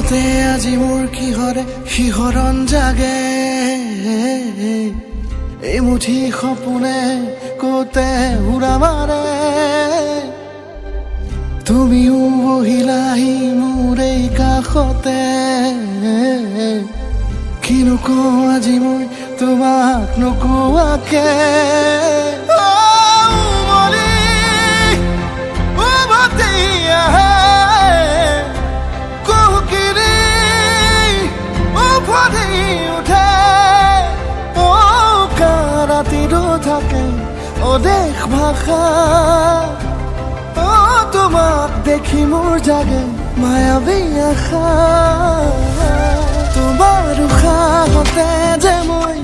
হতে আজি মোৰ কিহৰে শিহৰণ জাগে এই মুঠি সপোনে কতে উৰা মাৰে তুমিও বহিলাহি মোৰ এই কাষতে কিনো কওঁ আজি মই তোমাক নোকোৱাকে থাকে অদেশ ভাষা তোমাক দেখি মোৰ জাগে মায়াবী আশা তোমাৰ উশাহতে যে মই